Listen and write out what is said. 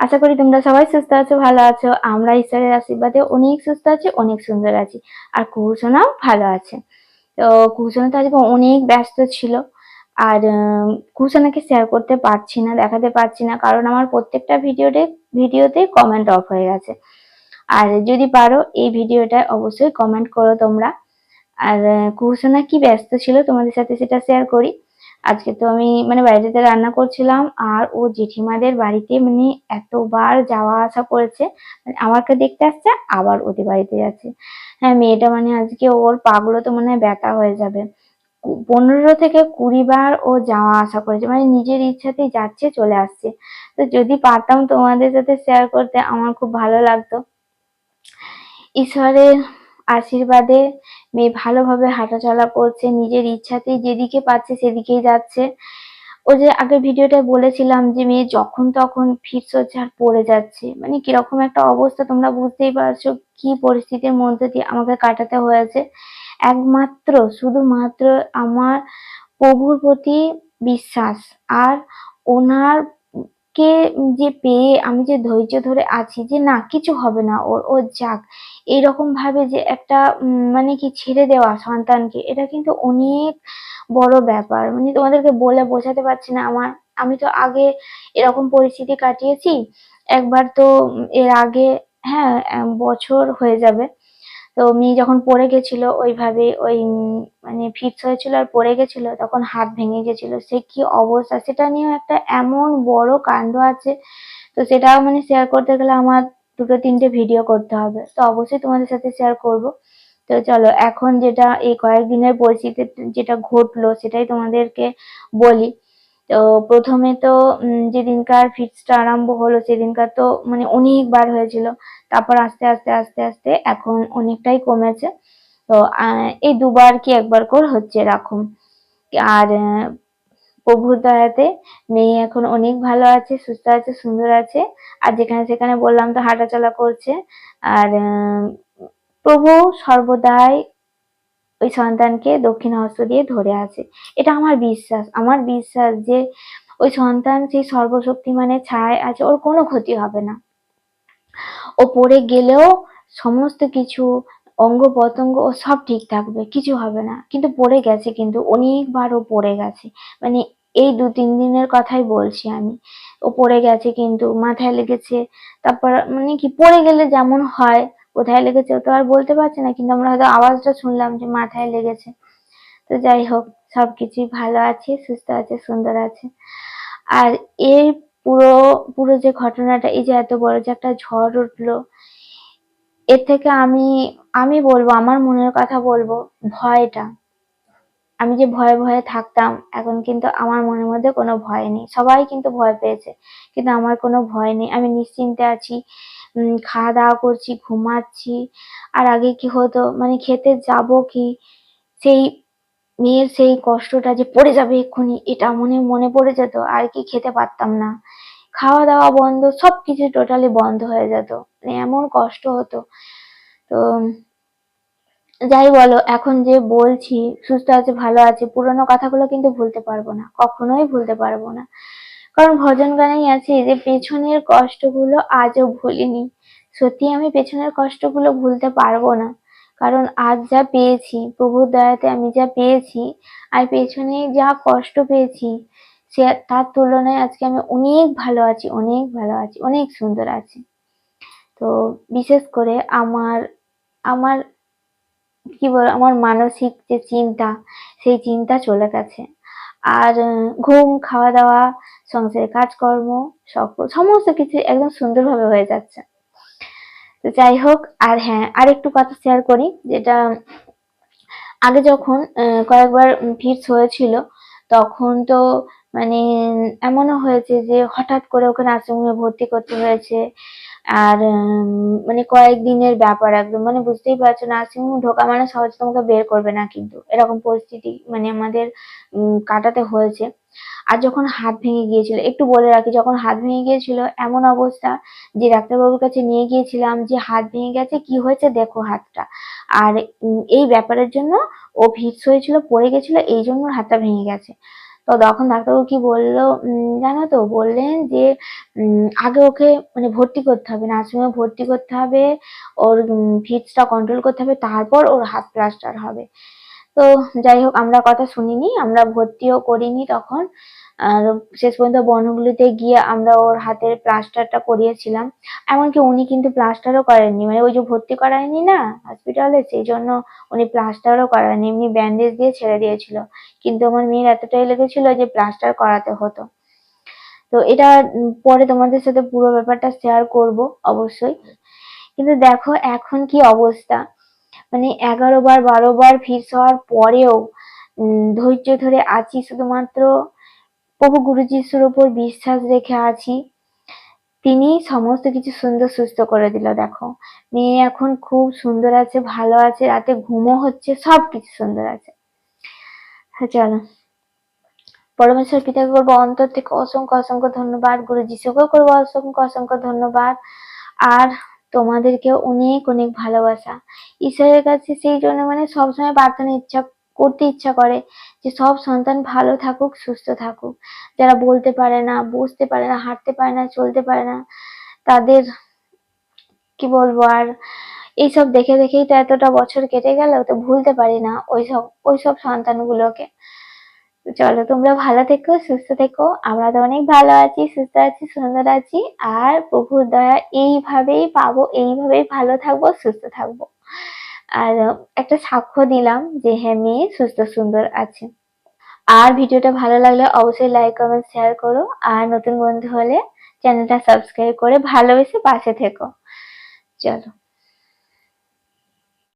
আশা করি তোমরা সবাই সুস্থ আছো, ভালো আছো। আমরা ঈশ্বরের আশীর্বাদে অনেক সুস্থ আছি, অনেক সুন্দর আছি। আর কুহুসোনাও ভালো আছে। তো কুহুসোনা তো আজকে অনেক ব্যস্ত ছিল। আর কুহুসোনাকে শেয়ার করতে পারছি না, দেখাতে পারছি না, কারণ আমার প্রত্যেকটা ভিডিওতে কমেন্ট অফ হয়ে গেছে। আর যদি পারো এই ভিডিওটা অবশ্যই কমেন্ট করো তোমরা। আর কুহুসোনা কি ব্যস্ত ছিল তোমাদের সাথে সেটা শেয়ার করি। আজকে তো আমি বাইরেতে রান্না করছিলাম, আর ও জেঠিমাদের বাড়িতে এতবার যাওয়া আসা করেছে। আমাকে দেখতে আসছে, আবার ওদের বাড়িতে যাচ্ছে। হ্যাঁ, মেয়েটা আজকে ওর পাগুলো তো ব্যথা হয়ে যাবে। 15 থেকে 20 বার ও যাওয়া আসা করেছে, নিজের ইচ্ছাতেই যাচ্ছে চলে আসছে। তো যদি পারতাম তোমাদের সাথে শেয়ার করতে, আমার খুব ভালো লাগতো। ঈশ্বরের আশীর্বাদে মেয়ে ভালোভাবে হাঁটাচলা করছে, নিজের ইচ্ছাতেই যেদিকে পাচ্ছে সেদিকেই যাচ্ছে। ও যে আগের ভিডিওটায় বলেছিলাম যে মেয়ে যখন তখন ফিট হচ্ছে আর পড়ে যাচ্ছে, কিরকম একটা অবস্থা তোমরা বুঝতেই পারছো কি পরিস্থিতির মধ্যে দিয়ে আমাকে কাটাতে হয়েছে। একমাত্র শুধুমাত্র আমার প্রভুর প্রতি বিশ্বাস, আর ওনার কে যে পেয়ে আমি যে ধৈর্য ধরে আছি যে না কিছু হবে না, ও যাক, এইরকম ভাবে যে একটা ছেড়ে দেওয়া সন্তানকে, এটা কিন্তু অনেক বড় ব্যাপার। তোমাদেরকে বলে বোঝাতে পারছি না। আমি তো আগে এরকম পরিস্থিতি কাটিয়েছি একবার। তো এর আগে, হ্যাঁ, বছর হয়ে যাবে। তো মেয়ে যখন পড়ে গেছিল ওইভাবে, ওই ফিটস হয়েছিল আর পড়ে গেছিল, তখন হাত ভেঙে গেছিল। সে কি অবস্থা, সেটা নিয়েও একটা এমন বড় কাণ্ড আছে। তো সেটাও শেয়ার করতে গেলে আমার 2-3টে ভিডিও করতে হবে। তো অবশ্যই তোমাদের সাথে শেয়ার করব। তো চলো, এখন যেটা এই কয়েকদিনের পরিস্থিতি যেটা ঘটলো সেটাই তোমাদেরকে বলি। তো প্রথমে তো যেদিনকার ফিটসটা আরম্ভ হলো সেদিনকার তো অনেকবার হয়েছিল। তারপর আস্তে আস্তে আস্তে আস্তে এখন অনেকটাই কমেছে। তো এই 2বার কি 1বার করে হচ্ছে এরকম। আর প্রভুর দয়াতে মেয়ে এখন অনেক ভালো আছে, সুস্থ আছে, সুন্দর আছে। আর যেখানে সেখানে বললাম তো হাঁটাচলা করছে। আর প্রভু সর্বদাই ওই সন্তানকে দক্ষিণ হস্ত দিয়ে ধরে আছে। এটা আমার বিশ্বাস যে ওই সন্তান সেই সর্বশক্তিমানের ছায়ায় আছে, ওর কোনো ক্ষতি হবে না। ও পড়ে গেলেও সমস্ত কিছু অঙ্গ প্রত্যঙ্গ ও সব ঠিক থাকবে, কিছু হবে না। কিন্তু পড়ে গেছে, কিন্তু অনেকবার ও পড়ে গেছে। এই 2-3 দিনের কথাই বলছি আমি। ও পড়ে গেছে, কিন্তু মাথায় লেগেছে। তারপর কি পড়ে গেলে যেমন হয়, কোথায় লেগেছে ও তো আর বলতে পারছে না, কিন্তু আমরা হয়তো আওয়াজটা শুনলাম যে মাথায় লেগেছে। তো যাই হোক, সবকিছুই ভালো আছে, সুস্থ আছে, সুন্দর আছে। আর এই পুরো পুরো যে ঘটনাটা, এই যে এত বড় যে একটা ঝড় উঠলো, এর থেকে আমি বলবো, আমার মনের কথা বলবো, ভয়টা, আমি যে ভয়ে ভয়ে থাকতাম, এখন কিন্তু আমার মনের মধ্যে কোনো ভয় নেই। সবাই কিন্তু ভয় পেয়েছে, কিন্তু আমার কোনো ভয় নেই। আমি নিশ্চিন্তে আছি, খাওয়া দাওয়া করছি, ঘুমাচ্ছি। আর আগে কি হতো, খেতে যাব কি, সেই মেয়ের সেই কষ্টটা যে পড়ে যাবে এক্ষুনি, এটা মনে মনে পড়ে যেত। আর কি খেতে পারতাম না, খাওয়া দাওয়া বন্ধ, সবকিছু টোটালি বন্ধ হয়ে যেত। এমন কষ্ট হতো। তো যাই বলো, এখন যে বলছি সুস্থ আছে, ভালো আছে, পুরোনো কথাগুলো কিন্তু ভুলতে পারবো না, কখনোই ভুলতে পারবো না। কারণ ভজন গানেই আছে যে পেছনের কষ্টগুলো আজও ভুলিনি। সত্যি আমি পেছনের কষ্টগুলো ভুলতে পারবো না। কারণ আজ যা পেয়েছি, প্রভুর দয়াতে আমি যা পেয়েছি, আর পেছনে যা কষ্ট পেয়েছি, সে তার তুলনায় আজকে আমি অনেক ভালো আছি, অনেক ভালো আছি, অনেক সুন্দর আছি। তো বিশেষ করে আমার আমার কি বল, আমার মানসিক যে চিন্তা, সেই চিন্তা চলে গেছে। আর ঘুম, খাওয়া দাওয়া, সংসারের কাজকর্ম, সমস্ত কিছু একদম সুন্দরভাবে হয়ে যাচ্ছে। তো যাই হোক, আর হ্যাঁ, আরেকটু কথা শেয়ার করি, যেটা আগে যখন কয়েকবার ফিটস হয়েছিল, তখন তো মানে এমনও হয়েছে যে হঠাৎ করে ওকে নার্সিংহোমে ভর্তি করতে হয়েছে। আর কয়েকদিনের ব্যাপার একদম, বুঝতেই পারছো, নার্সিংহোমে ঢোকা মানে সহজে তোমাকে বের করবে না, কিন্তু এরকম পরিস্থিতি আমাদের কাটাতে হয়েছে। আর যখন হাত ভেঙে গিয়েছিল, একটু বলে রাখি, যখন হাত ভেঙে গিয়েছিল এমন অবস্থা যে ডাক্তারবাবুর কাছে নিয়ে গিয়েছিলাম যে হাত ভেঙে গেছে, কি হয়েছে দেখো হাতটা। আর এই ব্যাপারের জন্য ও ফিটস হয়েছিল, পড়ে গেছিল, এই জন্য হাতটা ভেঙে গেছে। তো তখন ডাক্তারবাবু কি বললো জানো তো, বললেন যে আগে ওকে মানে ভর্তি করতে হবে, নার্সিংহোমে ভর্তি করতে হবে, ওর ফিটসটা কন্ট্রোল করতে হবে, তারপর ওর হাত প্লাস্টার হবে। তো যাই হোক আমরা কথা শুনিনি, আমরা ভর্তিও করিনি তখন। আর শেষ পর্যন্ত বনহুগলিতে গিয়ে আমরা ওর হাতের প্লাস্টারটা করিয়েছিলাম। এমনকি উনি কিন্তু প্লাস্টারও করেননি, মানে ওই যে ভর্তি করায়নি না হসপিটালে, সেই জন্য উনি প্লাস্টারও করায়নি, এমনি ব্যান্ডেজ দিয়ে ছেড়ে দিয়েছিল। কিন্তু আমার মেয়ের এতটাই লেগেছিল যে প্লাস্টার করাতে হতো। তো এটা পরে তোমাদের সাথে পুরো ব্যাপারটা শেয়ার করব অবশ্যই। কিন্তু দেখো এখন কি অবস্থা, মানে 11 বার 12 বার ফিরস হওয়ার পরেও ধৈর্য ধরে আছি, শুধুমাত্র প্রভু গুরু যিশুর উপর বিশ্বাস রেখে আছি। তিনি সমস্ত কিছু সুন্দর সুস্থ করে দিল। দেখো মেয়ে এখন খুব সুন্দর আছে, ভালো আছে, রাতে ঘুমও হচ্ছে, সবকিছু সুন্দর আছে। চলো, পরমেশ্বর পিতাকে করবো অন্তর থেকে অসংখ্য অসংখ্য ধন্যবাদ, গুরু যিশুকেও করবো অসংখ্য অসংখ্য ধন্যবাদ, আর তোমাদেরকে অনেক অনেক ভালোবাসা। ঈশ্বরের কাছে সেই জন্য মানে সবসময় প্রার্থনা করতে ইচ্ছা করে যে সব সন্তান ভালো থাকুক, সুস্থ থাকুক। যারা বলতে পারে না, বসতে পারে না, হাঁটতে পারে না, চলতে পারে না, তাদের কি বলবো আর, এইসব দেখে দেখেই তো এতটা বছর কেটে গেল, তো ভুলতে পারি না ওইসব সন্তানগুলোকে। চলো তোমরা ভালো থেকো, সুস্থ থেকো, আমরা তো অনেক ভালো আছি, সুস্থ আছি, সুন্দর আছি, আর প্রভুর দয়া এইভাবেই পাবো, এইভাবেই ভালো থাকবো, সুস্থ থাকবো। আর একটা সাক্ষ্য দিলাম যে হ্যাঁ মেয়ে সুস্থ সুন্দর আছে। আর ভিডিওটা ভালো লাগলে অবশ্যই লাইক কমেন্ট শেয়ার করো, আর নতুন বন্ধু হলে চ্যানেলটা সাবস্ক্রাইব করে ভালোবেসে পাশে থেকো। চলো।